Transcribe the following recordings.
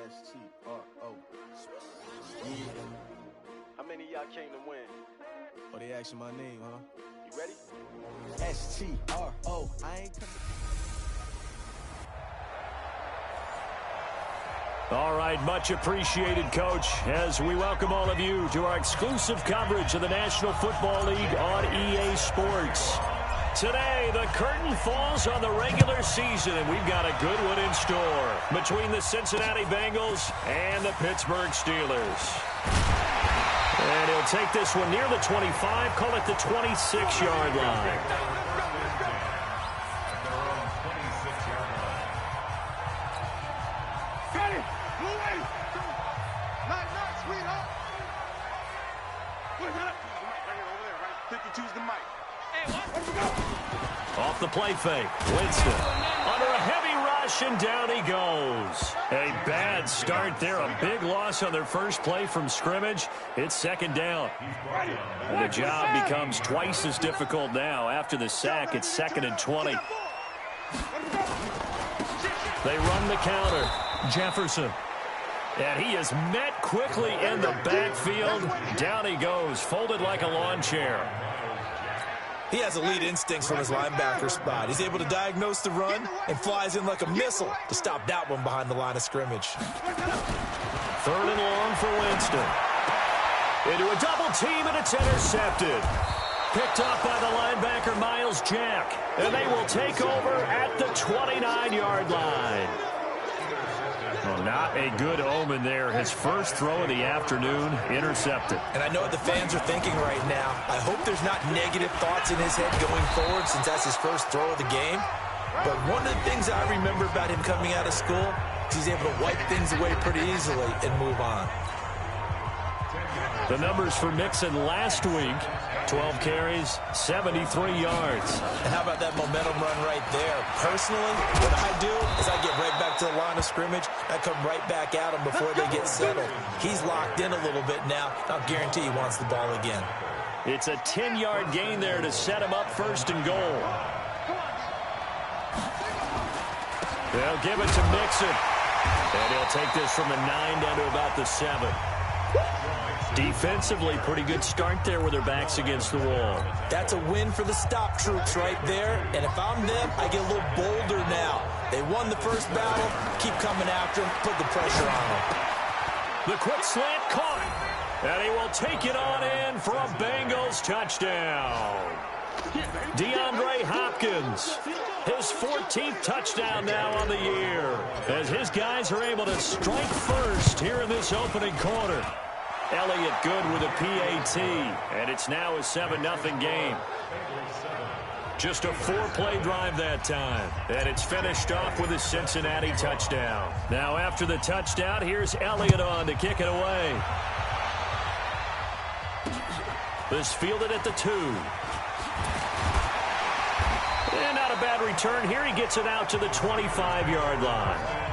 S-T-R-O. Yeah. How many of y'all came to win? Oh, they asking my name, huh? You ready? S-T-R-O. I ain't coming. All right, much appreciated, Coach, as we welcome all of you to our exclusive coverage of the National Football League on EA Sports. Today, the curtain falls on the regular season, and we've got a good one in store between the Cincinnati Bengals and the Pittsburgh Steelers. And he'll take this one near the 25, call it the 26-yard line. Off the play fake, Winston under a heavy rush, and down he goes. A bad start there, a big loss on their first play from scrimmage. It's second down. And the job becomes twice as difficult now. After the sack, it's 2nd and 20. They run the counter. Jefferson. And he is met quickly in the backfield. Down he goes, folded like a lawn chair. He has elite instincts from his linebacker spot. He's able to diagnose the run and flies in like a missile to stop that one behind the line of scrimmage. 3rd and long for Winston. Into a double team, and it's intercepted. Picked off by the linebacker, Miles Jack. And they will take over at the 29-yard line. Well, not a good omen there. His first throw of the afternoon, intercepted. And I know what the fans are thinking right now. I hope there's not negative thoughts in his head going forward since that's his first throw of the game. But one of the things I remember about him coming out of school is he's able to wipe things away pretty easily and move on. The numbers for Mixon last week, 12 carries, 73 yards. And how about that momentum run right there? Personally, what I do is I get right back to the line of scrimmage. I come right back at him before they get settled. He's locked in a little bit now. I'll guarantee he wants the ball again. It's a 10-yard gain there to set him up 1st and goal. They'll give it to Mixon. And he'll take this from the 9 down to about the 7. Defensively, pretty good start there with their backs against the wall. That's a win for the stop troops right there. And if I'm them, I get a little bolder now. They won the first battle. Keep coming after them. Put the pressure on them. The quick slant caught. And he will take it on in for a Bengals touchdown. DeAndre Hopkins, his 14th touchdown now on the year, as his guys are able to strike first here in this opening quarter. Elliott good with a PAT, and it's now a 7-0 game. Just a 4-play drive that time, and it's finished off with a Cincinnati touchdown. Now after the touchdown, here's Elliott on to kick it away. This fielded at the 2. And not a bad return here. He gets it out to the 25-yard line.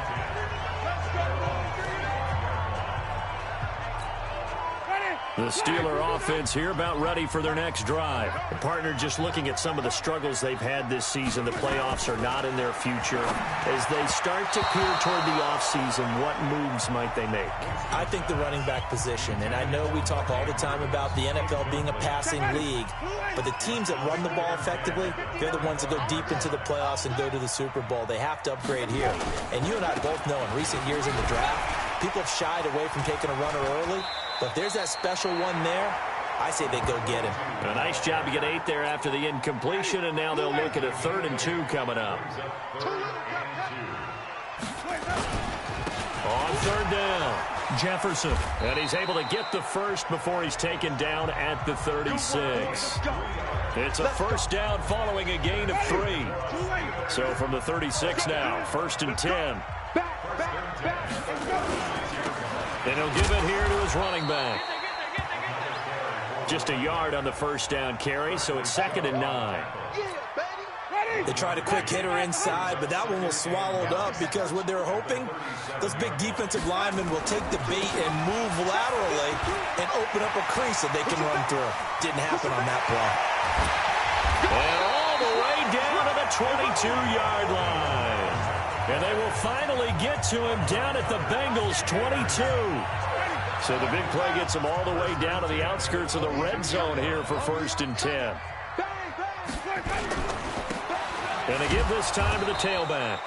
The Steeler offense here about ready for their next drive. The partner just looking at some of the struggles they've had this season. The playoffs are not in their future. As they start to peer toward the offseason, what moves might they make? I think the running back position, and I know we talk all the time about the NFL being a passing league, but the teams that run the ball effectively, they're the ones that go deep into the playoffs and go to the Super Bowl. They have to upgrade here. And you and I both know in recent years in the draft, people have shied away from taking a runner early. But if there's that special one there, I say they go get him. A nice job to get 8 there after the incompletion, and now they'll look at a 3rd and 2 coming up. On 3rd down, Jefferson. And he's able to get the first before he's taken down at the 36. It's a 1st down following a gain of 3. So from the 36 now, 1st and 10. And he'll give it here to his running back. Just a yard on the 1st down carry, so it's 2nd and 9. They tried a quick hitter inside, but that one was swallowed up because what they're hoping, those big defensive linemen will take the bait and move laterally and open up a crease that they can run through. Didn't happen on that play. And all the way down to the 22-yard line. And they will finally get to him down at the Bengals 22. So the big play gets him all the way down to the outskirts of the red zone here for 1st and 10. And they give this time to the tailback.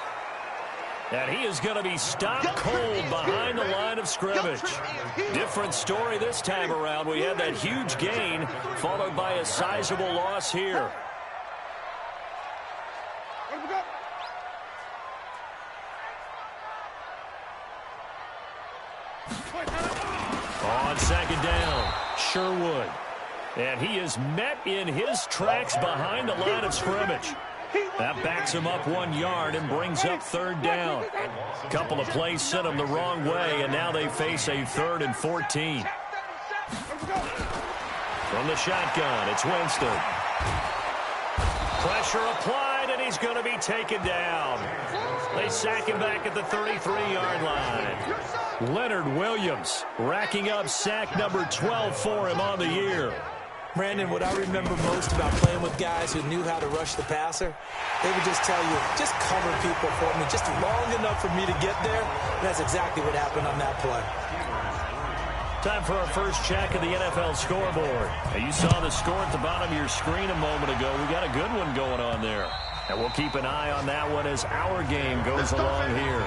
And he is going to be stopped cold behind the line of scrimmage. Different story this time around. We had that huge gain followed by a sizable loss here. On 2nd down, Sherwood. And he is met in his tracks behind the line of scrimmage. That backs him up 1 yard and brings up 3rd down. A couple of plays sent him the wrong way, and now they face a 3rd and 14. From the shotgun, it's Winston. Pressure applied, and he's going to be taken down. They sack him back at the 33-yard line. Leonard Williams racking up sack number 12 for him on the year. Brandon, what I remember most about playing with guys who knew how to rush the passer, they would just tell you, just cover people for me, just long enough for me to get there. And that's exactly what happened on that play. Time for our first check of the NFL scoreboard. Now, you saw the score at the bottom of your screen a moment ago. We got a good one going on there. And we'll keep an eye on that one as our game goes along here.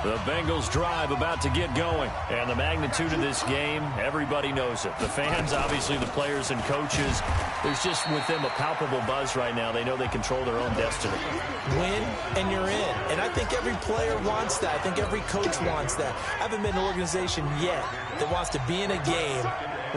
The Bengals drive about to get going. And the magnitude of this game, everybody knows it. The fans, obviously the players and coaches, there's just with them a palpable buzz right now. They know they control their own destiny. Win and you're in. And I think every player wants that. I think every coach wants that. I haven't been in an organization yet that wants to be in a game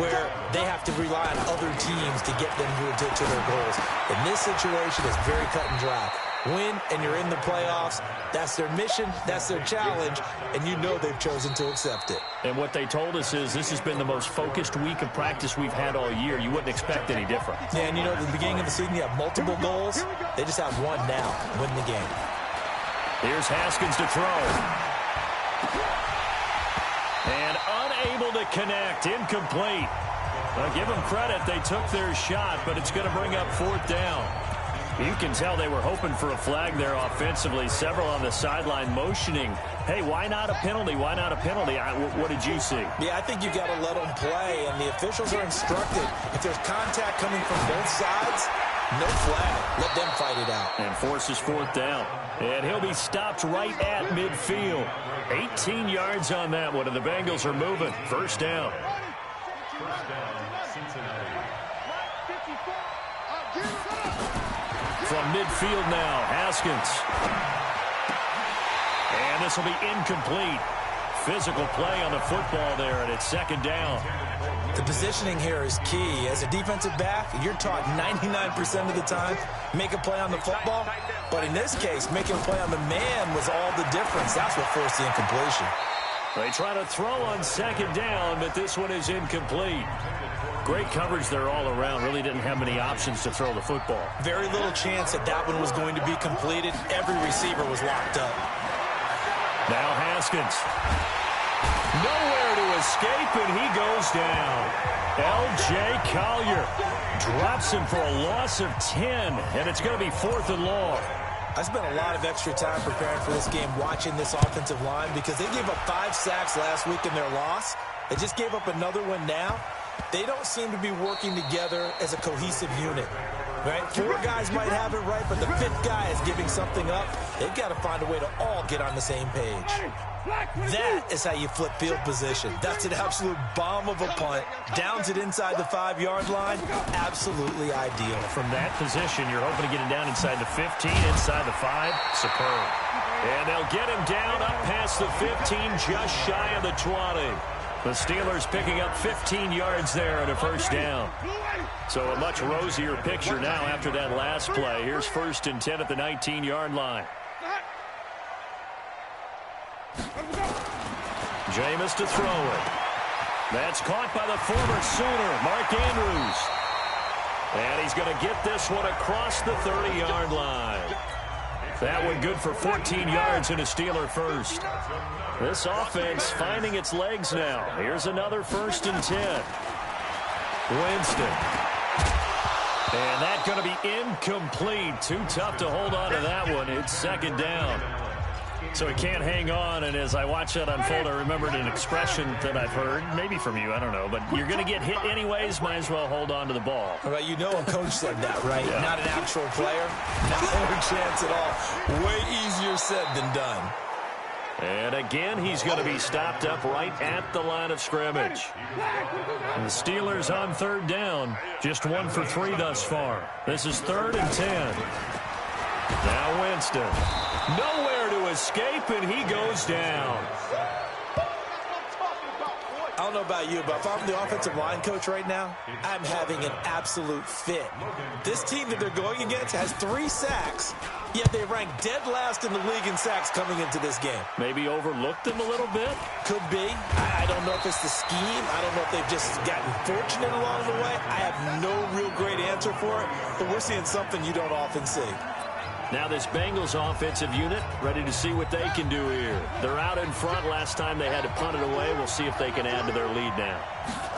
where they have to rely on other teams to get them to their goals. In this situation, it's very cut and dry. Win, and you're in the playoffs. That's their mission. That's their challenge. And you know they've chosen to accept it. And what they told us is this has been the most focused week of practice we've had all year. You wouldn't expect any different. Yeah, and you know, at the beginning of the season, you have multiple goals. They just have one now. Win the game. Here's Haskins to throw. And unable to connect. Incomplete. Well, give them credit. They took their shot, but it's going to bring up 4th down. You can tell they were hoping for a flag there offensively. Several on the sideline motioning, hey, why not a penalty? Why not a penalty? What did you see? Yeah, I think you got to let them play, and the officials are instructed. If there's contact coming from both sides, no flag. Let them fight it out. And forces 4th down. And he'll be stopped right at midfield. 18 yards on that one, and the Bengals are moving. 1st down. From midfield now, Haskins. And this will be incomplete. Physical play on the football there, and it's 2nd down. The positioning here is key. As a defensive back, you're taught 99% of the time, make a play on the football. But in this case, making a play on the man was all the difference. That's what forced the incompletion. They try to throw on 2nd down, but this one is incomplete. Great coverage there all around. Really didn't have many options to throw the football. Very little chance that that one was going to be completed. Every receiver was locked up. Now Haskins. Nowhere to escape, and he goes down. L.J. Collier drops him for a loss of 10, and it's going to be 4th and long. I spent a lot of extra time preparing for this game watching this offensive line because they gave up 5 sacks last week in their loss. They just gave up another one now. They don't seem to be working together as a cohesive unit. Right? 4 guys might have it right, but the 5th guy is giving something up. They've got to find a way to all get on the same page. That is how you flip field position. That's an absolute bomb of a punt. Downs it inside the 5-yard line. Absolutely ideal. From that position, you're hoping to get him down inside the 15, inside the 5. Superb. And they'll get him down up past the 15, just shy of the 20. The Steelers picking up 15 yards there at a 1st down. So a much rosier picture now after that last play. Here's 1st and 10 at the 19-yard line. Jameis to throw it. That's caught by the former Sooner, Mark Andrews. And he's going to get this one across the 30-yard line. That one good for 14 yards and a Steeler first. This offense finding its legs now. Here's another 1st and 10. Winston. And that's going to be incomplete. Too tough to hold on to that one. It's second down. So he can't hang on, and as I watch that unfold, I remembered an expression that I've heard, maybe from you, I don't know, but you're going to get hit anyways, might as well hold on to the ball. Well, you know a coach said that, right? Yeah. Not an actual player. Not a chance at all. Way easier said than done. And again, he's going to be stopped up right at the line of scrimmage. And the Steelers on third down, just 1 for 3 thus far. This is 3rd and 10. Now Winston. Nowhere to escape, and he goes down. I don't know about you, but if I'm the offensive line coach right now, I'm having an absolute fit. This team that they're going against has 3 sacks, yet they rank dead last in the league in sacks coming into this game. Maybe overlooked them a little bit? Could be. I don't know if it's the scheme. I don't know if they've just gotten fortunate along the way. I have no real great answer for it, but we're seeing something you don't often see. Now this Bengals offensive unit ready to see what they can do here. They're out in front. Last time they had to punt it away. We'll see if they can add to their lead now.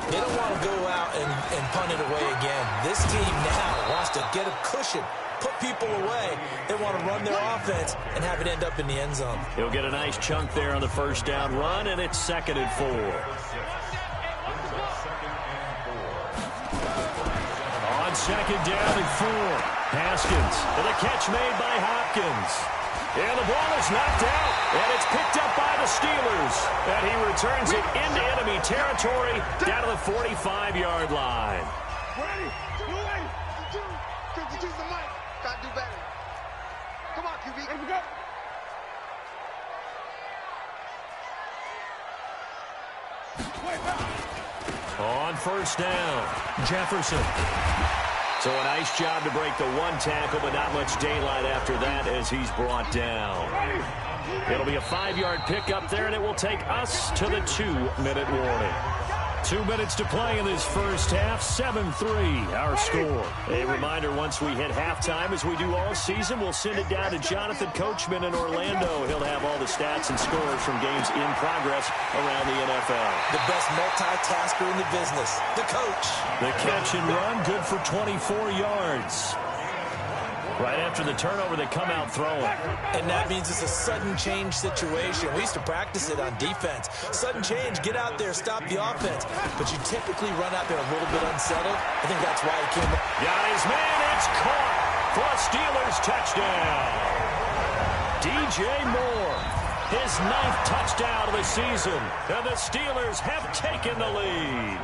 They don't want to go out and punt it away again. This team now wants to get a cushion, put people away. They want to run their offense and have it end up in the end zone. He'll get a nice chunk there on the first down run, and it's 2nd and 4. On 2nd down and 4. Haskins, and a catch made by Hopkins. And the ball is knocked out, and it's picked up by the Steelers. And he returns it into enemy territory down to the 45-yard line. Ready? You ready? You use the mic. Gotta do better. Come on, QB. Here we go. On first down, Jefferson. So a nice job to break the 1 tackle, but not much daylight after that as he's brought down. It'll be a 5-yard pickup there, and it will take us to the 2-minute warning. 2 minutes to play in this first half, 7-3 our score. A reminder, once we hit halftime, as we do all season, we'll send it down to Jonathan Coachman in Orlando. He'll have all the stats and scores from games in progress around the NFL. The best multitasker in the business, the coach. The catch and run, good for 24 yards. Right after the turnover, they come out throwing. And that means it's a sudden change situation. We used to practice it on defense. Sudden change, get out there, stop the offense. But you typically run out there a little bit unsettled. I think that's why he came up. Got his man, it's caught for a Steelers touchdown. DJ Moore, his 9th touchdown of the season. And the Steelers have taken the lead.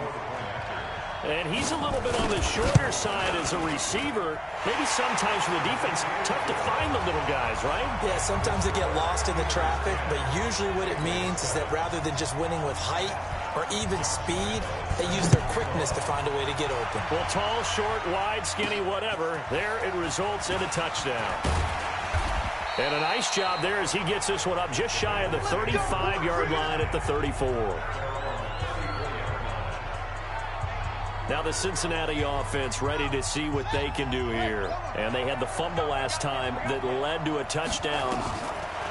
And he's a little bit on the shorter side as a receiver. Maybe sometimes for the defense, tough to find the little guys, right? Yeah, sometimes they get lost in the traffic, but usually what it means is that rather than just winning with height or even speed, they use their quickness to find a way to get open. Well, tall, short, wide, skinny, whatever, there it results in a touchdown. And a nice job there as he gets this one up just shy of the 35-yard line at the 34. Now the Cincinnati offense ready to see what they can do here. And they had the fumble last time that led to a touchdown.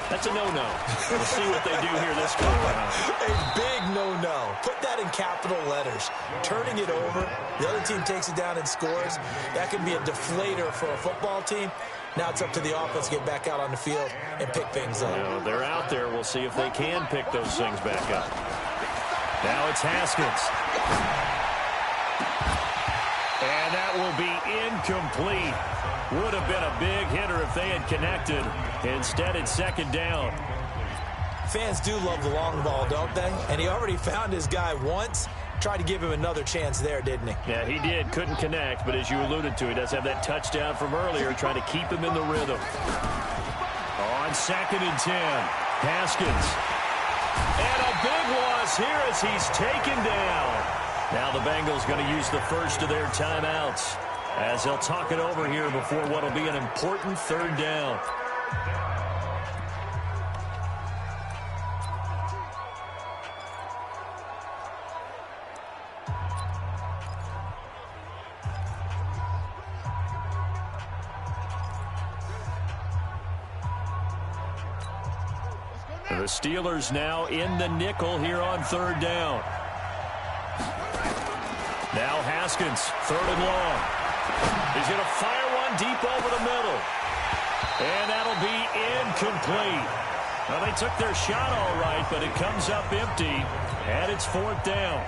That's a no-no. We'll see what they do here this time around. A big no-no. Put that in capital letters. Turning it over, the other team takes it down and scores. That can be a deflator for a football team. Now it's up to the offense to get back out on the field and pick things up. You know, they're out there. We'll see if they can pick those things back up. Now it's Haskins. And that will be incomplete. Would have been a big hitter if they had connected. Instead, it's 2nd down. Fans do love the long ball, don't they? And he already found his guy once. Tried to give him another chance there, didn't he? Yeah, he did. Couldn't connect, but as you alluded to, he does have that touchdown from earlier, trying to keep him in the rhythm. On 2nd and 10, Haskins. And a big loss here as he's taken down. Now the Bengals going to use the first of their timeouts as they'll talk it over here before what will be an important 3rd down. The Steelers now in the nickel here on 3rd down. Now Haskins, 3rd and long. He's going to fire one deep over the middle. And that'll be incomplete. Well, they took their shot all right, but it comes up empty, and it's 4th down.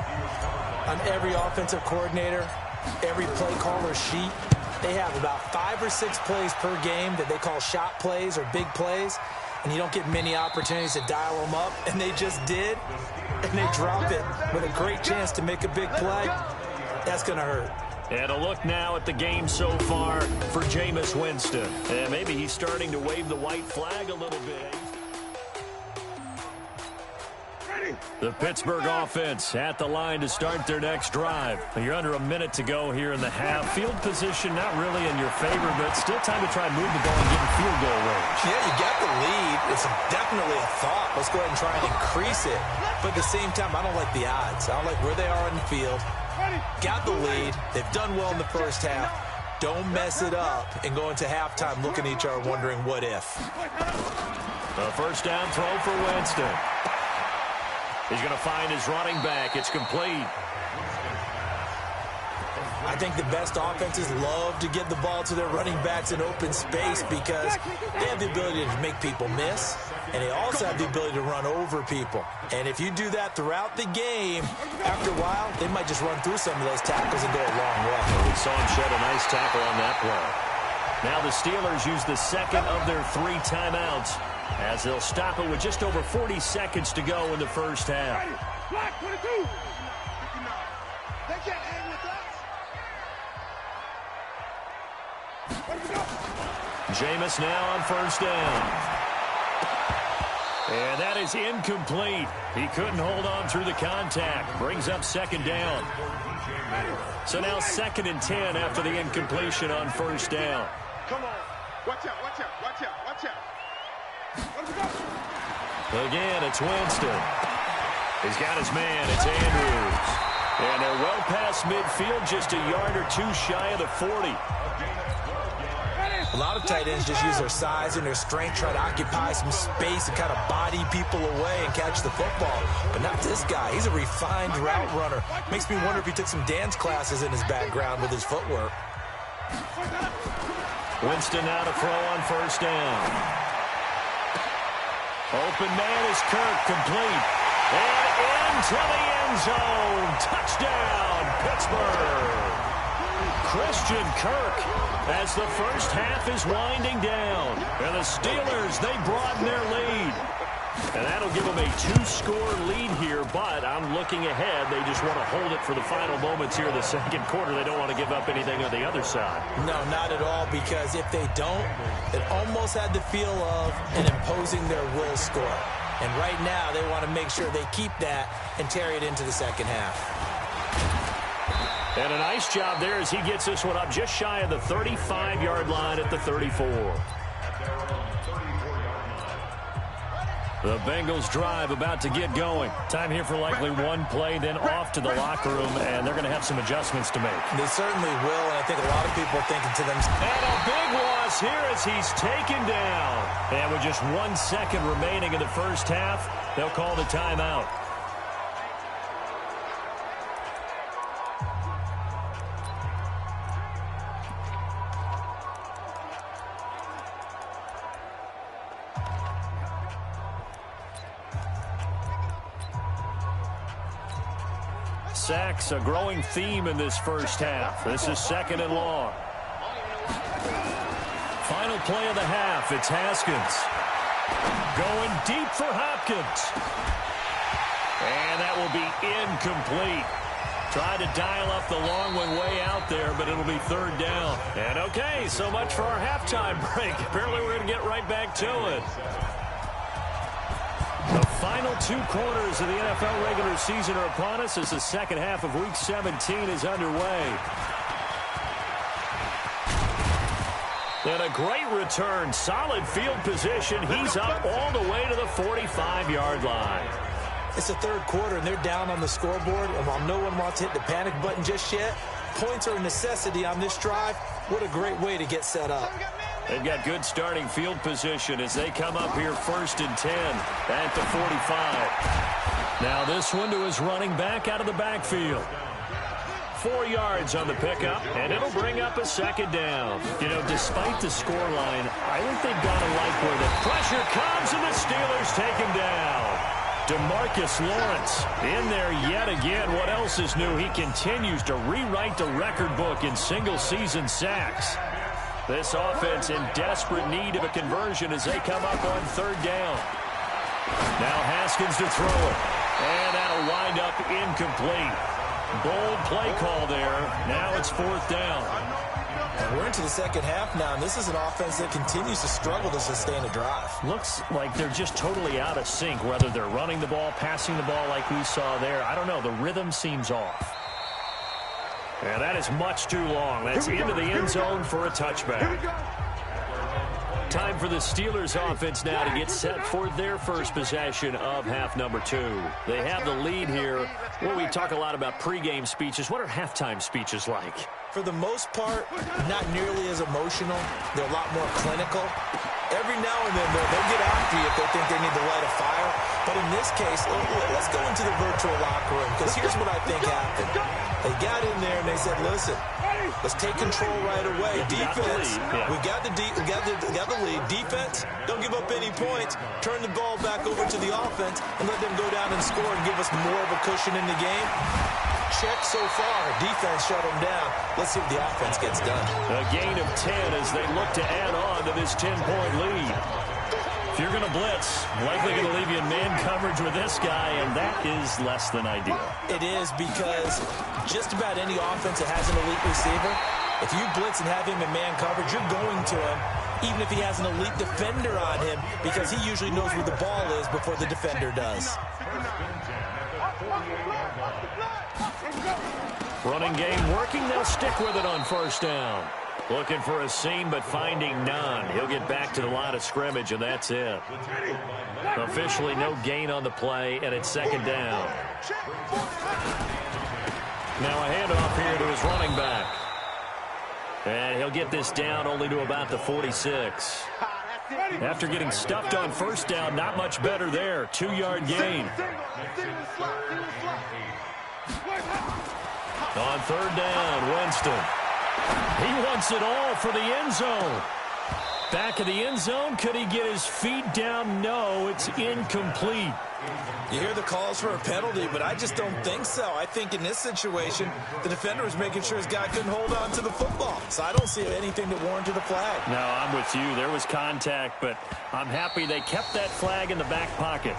On every offensive coordinator, every play caller sheet, they have about 5 or 6 plays per game that they call shot plays or big plays, and you don't get many opportunities to dial them up, and they just did, and they drop it with a great chance to make a big play. That's going to hurt. And a look now at the game so far for Jameis Winston. And maybe he's starting to wave the white flag a little bit. The Pittsburgh offense at the line to start their next drive. You're under a minute to go here in the half. Field position not really in your favor, but still time to try and move the ball and get in field goal range. Yeah, you got the lead. It's definitely a thought. Let's go ahead and try and increase it. But at the same time, I don't like the odds. I don't like where they are in the field. Got the lead. They've done well in the first half. Don't mess it up and go into halftime looking at each other wondering what if. The first down throw for Winston. He's going to find his running back. It's complete. I think the best offenses love to get the ball to their running backs in open space because they have the ability to make people miss, and they also have the ability to run over people. And if you do that throughout the game, after a while, they might just run through some of those tackles and go a long way. We saw him shed a nice tackle on that play. Now the Steelers use the second of their 3 timeouts as they'll stop it with just over 40 seconds to go in the first half. Block 22. They can't hang with us. Where do we go? Jameis now on first down. And that is incomplete. He couldn't hold on through the contact. Brings up second down. So now 2nd and 10 after the incompletion on first down. Come on. Watch out, watch out, watch out, watch out. Where do we go? Again, it's Winston. He's got his man. It's Andrews. And they're well past midfield, just a yard or 2 shy of the 40. A lot of tight ends just use their size and their strength, try to occupy some space and kind of body people away and catch the football. But not this guy. He's a refined route runner. Makes me wonder if he took some dance classes in his background with his footwork. Winston now to throw on first down. Open man is Kirk, complete. And into the end zone. Touchdown, Pittsburgh. Christian Kirk as the first half is winding down. And the Steelers, they broaden their lead. And that'll give them a 2-score lead here, but I'm looking ahead. They just want to hold it for the final moments here in the second quarter. They don't want to give up anything on the other side. No, not at all, because if they don't, it almost had the feel of an imposing their will score. And right now, they want to make sure they keep that and carry it into the second half. And a nice job there as he gets this one up just shy of the 35-yard line at the 34. The Bengals drive about to get going. Time here for likely one play, then off to the locker room, and they're going to have some adjustments to make. They certainly will, and I think a lot of people are thinking to themselves. And a big loss here as he's taken down. And with just 1 second remaining in the first half, they'll call the timeout. Sacks, a growing theme in this first half. This is 2nd and long. Final play of the half. It's Haskins. Going deep for Hopkins. And that will be incomplete. Tried to dial up the long one way out there, but it'll be 3rd down. And okay, so much for our halftime break. Apparently we're going to get right back to it. The final 2 quarters of the NFL regular season are upon us as the second half of Week 17 is underway. And a great return. Solid field position. He's up all the way to the 45-yard line. It's the 3rd quarter, and they're down on the scoreboard. And while no one wants to hit the panic button just yet, points are a necessity on this drive. What a great way to get set up. They've got good starting field position as they come up here 1st and 10 at the 45. Now this one to his running back out of the backfield. 4 yards on the pickup, and it'll bring up a second down. You know, despite the scoreline, I think they've got to like where the pressure comes, and the Steelers take him down. DeMarcus Lawrence in there yet again. What else is new? He continues to rewrite the record book in single-season sacks. This offense in desperate need of a conversion as they come up on 3rd down. Now Haskins to throw it. And that'll wind up incomplete. Bold play call there. Now it's 4th down. And we're into the second half now, and this is an offense that continues to struggle to sustain a drive. Looks like they're just totally out of sync, whether they're running the ball, passing the ball like we saw there. I don't know. The rhythm seems off. And that is much too long. That's into the end zone for a touchback. Time for the Steelers offense now to get set for their first possession of half number 2. They have the lead here. Well, we talk a lot about pregame speeches. What are halftime speeches like? For the most part, not nearly as emotional. They're a lot more clinical. Every now and then, they'll get after you if they think they need to light a fire. But in this case, let's go into the virtual locker room, because here's what I think happened. They got in there and they said, listen, let's take control right away. Defense, we got the lead. Defense, don't give up any points. Turn the ball back over to the offense and let them go down and score and give us more of a cushion in the game. Check so far. Defense shut them down. Let's see what the offense gets done. A gain of 10 as they look to add on to this 10-point lead. If you're going to blitz, likely going to leave you in man coverage with this guy, and that is less than ideal. It is, because just about any offense that has an elite receiver, if you blitz and have him in man coverage, you're going to him, even if he has an elite defender on him, because he usually knows where the ball is before the defender does. Running game working. They'll stick with it on 1st down. Looking for a seam, but finding none. He'll get back to the line of scrimmage, and that's it. Officially no gain on the play, and it's 2nd down. Now a handoff here to his running back. And he'll get this down only to about the 46. After getting stuffed on 1st down, not much better there. 2-yard gain. On 3rd down, Winston. He wants it all for the end zone. Back of the end zone. Could he get his feet down? No, it's incomplete. You hear the calls for a penalty, but I just don't think so. I think in this situation, the defender was making sure his guy couldn't hold on to the football. So I don't see anything that warranted a flag. No, I'm with you. There was contact, but I'm happy they kept that flag in the back pocket.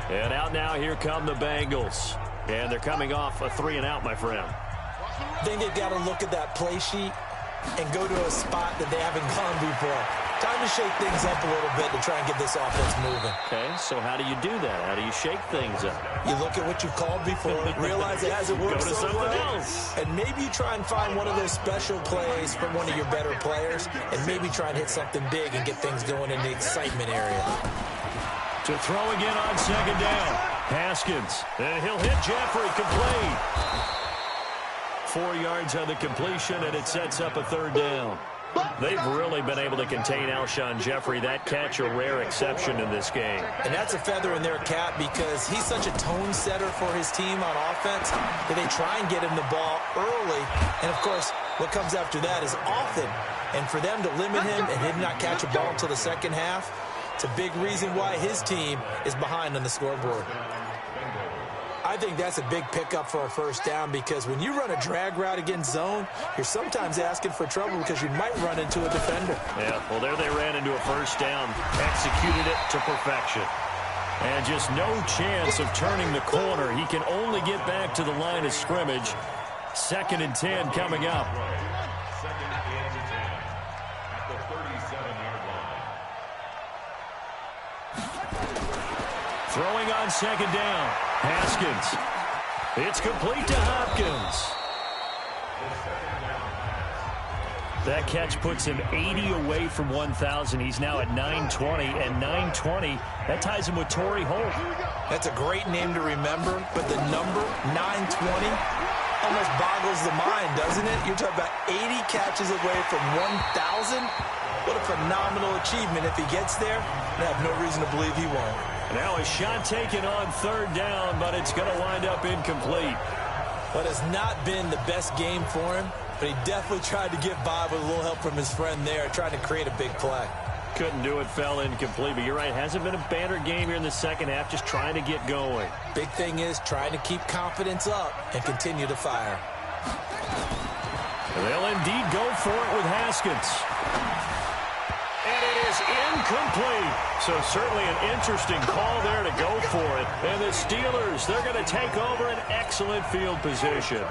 And out now, here come the Bengals. And they're coming off a 3-and-out, my friend. I think they've got to look at that play sheet and go to a spot that they haven't gone before. Time to shake things up a little bit to try and get this offense moving. Okay, so how do you do that? How do you shake things up? You look at what you called before, realize it hasn't worked Go to so something well, else. and maybe you try and find one of those special plays from one of your better players, and maybe try and hit something big and get things going in the excitement area. To throw again on 2nd down. Haskins. And he'll hit Jeffrey. Complete. 4 yards on the completion, and it sets up a 3rd down. They've really been able to contain Alshon Jeffrey. That catch, a rare exception in this game. And that's a feather in their cap, because he's such a tone setter for his team on offense that they try and get him the ball early. And, of course, what comes after that is often. And for them to limit him and him not catch a ball until the second half, it's a big reason why his team is behind on the scoreboard. I think that's a big pickup for a 1st down, because when you run a drag route against zone, you're sometimes asking for trouble because you might run into a defender. Yeah, well, there they ran into a 1st down, executed it to perfection. And just no chance of turning the corner. He can only get back to the line of scrimmage. 2nd and 10 coming up. Throwing on 2nd down. Haskins. It's complete to Hopkins. That catch puts him 80 away from 1,000. He's now at 920, and 920, that ties him with Torrey Holt. That's a great name to remember, but the number, 920, almost boggles the mind, doesn't it? You're talking about 80 catches away from 1,000. What a phenomenal achievement. If he gets there, I have no reason to believe he won't. Now a shot taken on third down, but it's going to wind up incomplete. What has not been the best game for him, but he definitely tried to get by with a little help from his friend there, trying to create a big play. Couldn't do it, fell incomplete. But you're right, hasn't been a banner game here in the second half, just trying to get going. Big thing is trying to keep confidence up and continue to fire. And they'll indeed go for it with Haskins. And it is incomplete. So certainly an interesting call there to go for it. And the Steelers, they're going to take over an excellent field position.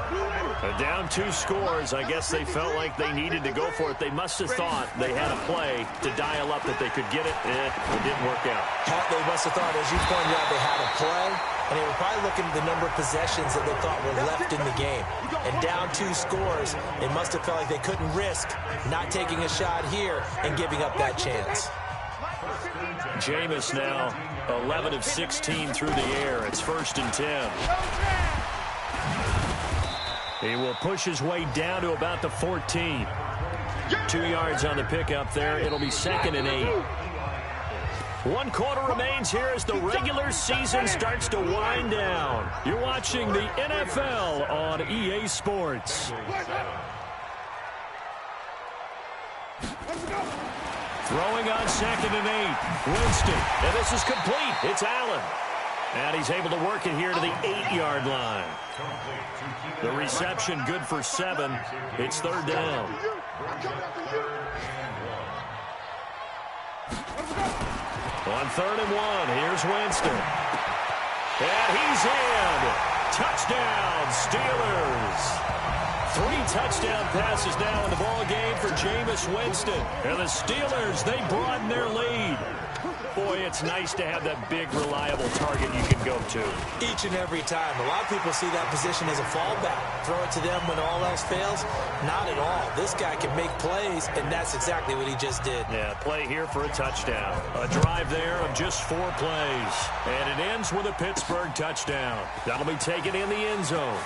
Down 2 scores. I guess they felt like they needed to go for it. They must have thought they had a play to dial up that they could get it. It didn't work out. They must have thought, as you pointed out, they had a play. And they were probably looking at the number of possessions that they thought were left in the game. And down 2 scores, they must have felt like they couldn't risk not taking a shot here and giving up that chance. Jameis now 11 of 16 through the air. It's 1st and 10. He will push his way down to about the 14. 2 yards on the pickup there. It'll be 2nd and 8. 1 quarter remains here as the regular season starts to wind down. You're watching the NFL on EA Sports. Throwing on 2nd and 8. Winston. And this is complete. It's Allen. And he's able to work it here to the 8-yard line. The reception good for 7. It's 3rd down. On 3rd and 1, here's Winston. And he's in. Touchdown, Steelers. 3 touchdown passes now in the ball game for Jameis Winston. And the Steelers, they broaden their lead. Boy, it's nice to have that big, reliable target you can go to. Each and every time. A lot of people see that position as a fallback. Throw it to them when all else fails. Not at all. This guy can make plays, and that's exactly what he just did. Yeah, play here for a touchdown. A drive there of just 4 plays. And it ends with a Pittsburgh touchdown. That'll be taken in the end zone.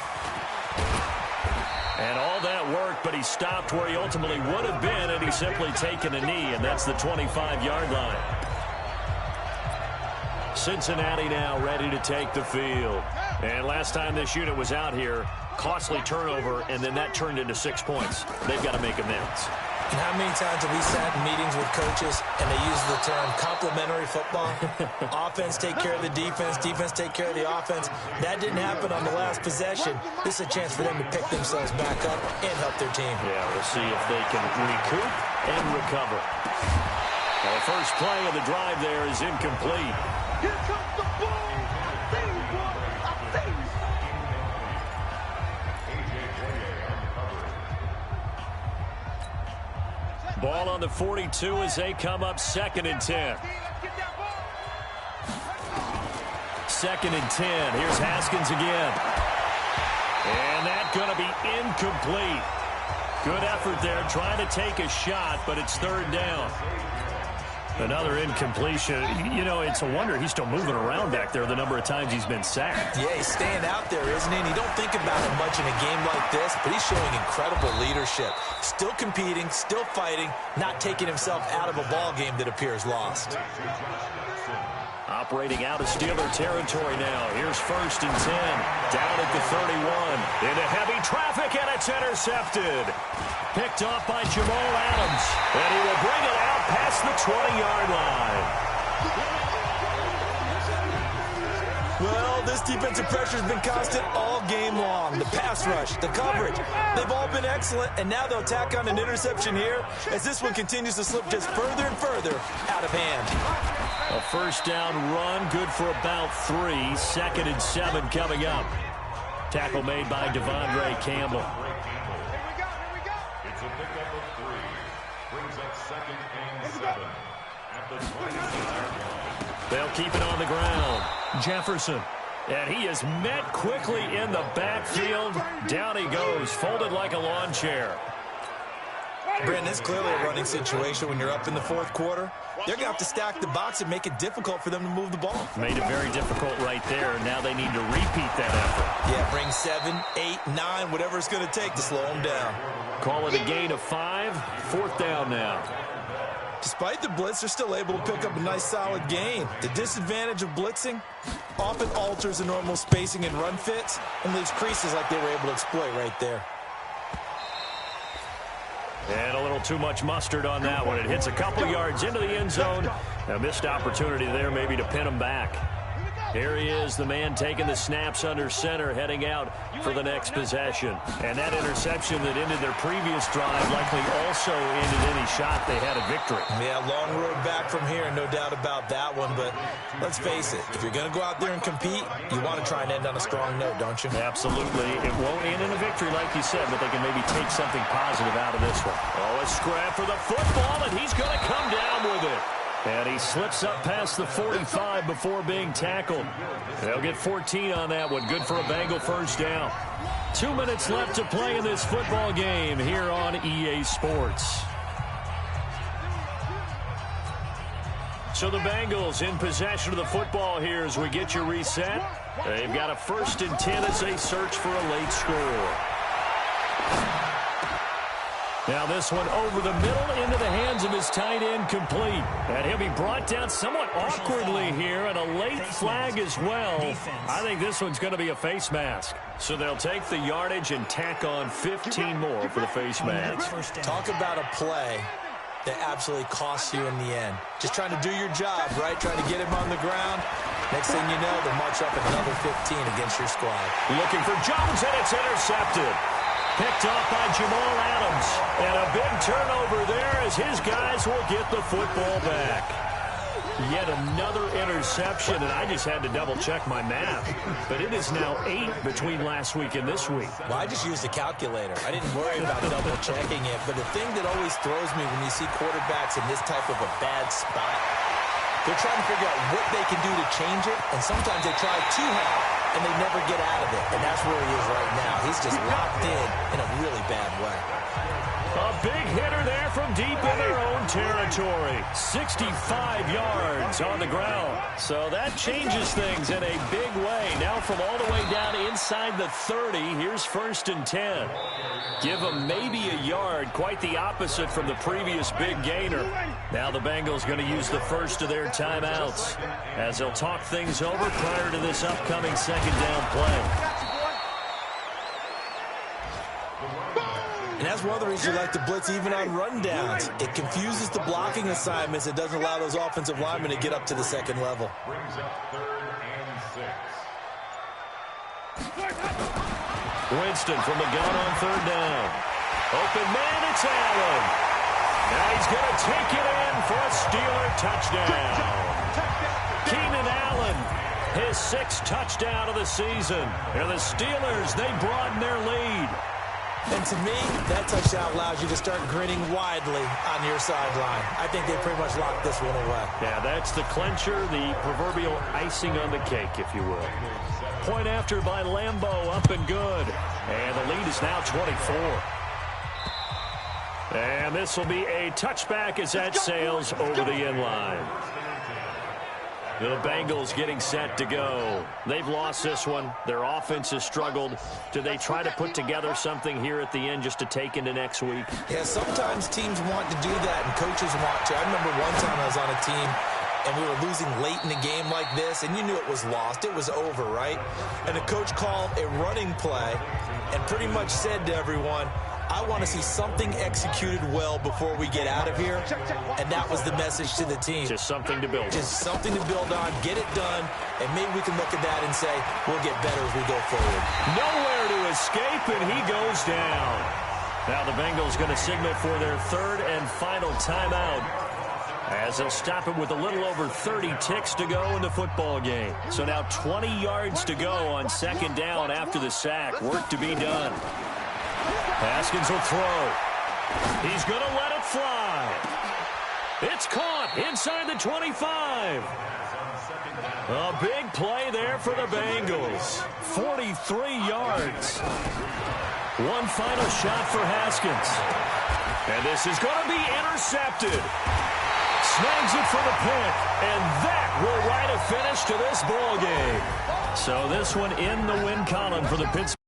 And all that worked, but he stopped where he ultimately would have been, and he's simply taken a knee, and that's the 25-yard line. Cincinnati now ready to take the field. And last time this unit was out here, costly turnover, and then that turned into 6 points. They've got to make amends. And how many times have we sat in meetings with coaches and they use the term complementary football? Offense take care of the defense, defense take care of the offense. That didn't happen on the last possession. This is a chance for them to pick themselves back up and help their team. Yeah, we'll see if they can recoup and recover. Well, the first play of the drive there is incomplete. Here comes the ball. I see you, boy. I see you. Ball on the 42 as they come up 2nd and 10. 2nd and 10. Here's Haskins again. And that's going to be incomplete. Good effort there trying to take a shot, but it's 3rd down. Another incompletion. You know, it's a wonder he's still moving around back there the number of times he's been sacked. Yeah, he's staying out there, isn't he? And you don't think about it much in a game like this, but he's showing incredible leadership. Still competing, still fighting, not taking himself out of a ball game that appears lost. Operating out of Steeler territory now. Here's 1st and 10. Down at the 31. Into heavy traffic, and it's intercepted. Picked off by Jamal Adams. And he will bring it out past the 20-yard line. Well, this defensive pressure has been constant all game long. The pass rush, the coverage, they've all been excellent, and now they'll tack on an interception here as this one continues to slip just further and further out of hand. A 1st down run, good for about 3. 2nd and 7 coming up. Tackle made by Devondre Campbell. It's a pickup of 3. Brings up 2nd and 7 at the 20-yard line. They'll keep it on the ground. Jefferson. And he is met quickly in the backfield. Down he goes, folded like a lawn chair. Brandon, it's clearly a running situation when you're up in the 4th quarter. They're going to have to stack the box and make it difficult for them to move the ball. Made it very difficult right there. Now they need to repeat that effort. Yeah, bring 7, 8, 9, whatever it's going to take to slow them down. Call it a gain of 5. 4th down now. Despite the blitz, they're still able to pick up a nice solid gain. The disadvantage of blitzing often alters the normal spacing and run fits and leaves creases like they were able to exploit right there. And a little too much mustard on that one. It hits a couple yards into the end zone. A missed opportunity there maybe to pin him back. Here he is, the man taking the snaps under center, heading out for the next possession. And that interception that ended their previous drive likely also ended any shot they had at victory. Yeah, long road back from here, no doubt about that one. But let's face it, if you're going to go out there and compete, you want to try and end on a strong note, don't you? Absolutely. It won't end in a victory like you said, but they can maybe take something positive out of this one. Oh, a scrap for the football, and he's going to come down with it. And he slips up past the 45 before being tackled. They'll get 14 on that one. Good for a Bengal first down. 2 minutes left to play in this football game here on EA Sports. So the Bengals in possession of the football here as we get you reset. They've got a 1st and 10 as they search for a late score. Now this one over the middle into the hands of his tight end, complete. And he'll be brought down somewhat awkwardly here, and a late flag as well. I think this one's going to be a face mask. So they'll take the yardage and tack on 15 more for the face mask. Talk about a play that absolutely costs you in the end. Just trying to do your job, right? Trying to get him on the ground. Next thing you know, they'll march up another 15 against your squad. Looking for Jones, and it's intercepted. Picked off by Jamal Adams. And a big turnover there as his guys will get the football back. Yet another interception, and I just had to double-check my math. But it is now 8 between last week and this week. Well, I just used a calculator. I didn't worry about double-checking it. But the thing that always throws me when you see quarterbacks in this type of a bad spot, they're trying to figure out what they can do to change it, and sometimes they try too hard, and they never get out of it. And that's where he is right now. He's just locked in a really bad way. A big hitter there from deep in their own territory. 65 yards on the ground. So that changes things in a big way. Now from all the way down inside the 30, here's 1st and 10. Give them maybe a yard, quite the opposite from the previous big gainer. Now the Bengals going to use the first of their timeouts as they'll talk things over prior to this upcoming 2nd down play. And that's one of the reasons you like to blitz even on rundowns. It confuses the blocking assignments. It doesn't allow those offensive linemen to get up to the 2nd level. Brings up 3rd and 6. Winston from the gun on 3rd down. Open man, it's Allen. Now he's going to take it in for a Steeler touchdown. Keenan Allen, his 6th touchdown of the season. And the Steelers, they broaden their lead. And to me, that touchdown allows you to start grinning widely on your sideline. I think they pretty much locked this one away. Yeah, that's the clincher, the proverbial icing on the cake, if you will. Point after by Lambeau, up and good. And the lead is now 24. And this will be a touchback as that sails over the end line. The Bengals getting set to go. They've lost this one. Their offense has struggled. Do they try to put together something here at the end just to take into next week? Yeah, sometimes teams want to do that and coaches want to. I remember one time I was on a team and we were losing late in a game like this, and you knew it was lost. It was over, right? And the coach called a running play and pretty much said to everyone, I want to see something executed well before we get out of here. And that was the message to the team. Just something to build on. Just something to build on, get it done, and maybe we can look at that and say, we'll get better as we go forward. Nowhere to escape, and he goes down. Now the Bengals going to signal for their 3rd and final timeout, as they'll stop it with a little over 30 ticks to go in the football game. So now 20 yards to go on 2nd down after the sack. Work to be done. Haskins will throw. He's going to let it fly. It's caught inside the 25. A big play there for the Bengals. 43 yards. One final shot for Haskins. And this is going to be intercepted. Snags it for the pick. And that will write a finish to this ball game. So this one in the win column for the Pittsburgh.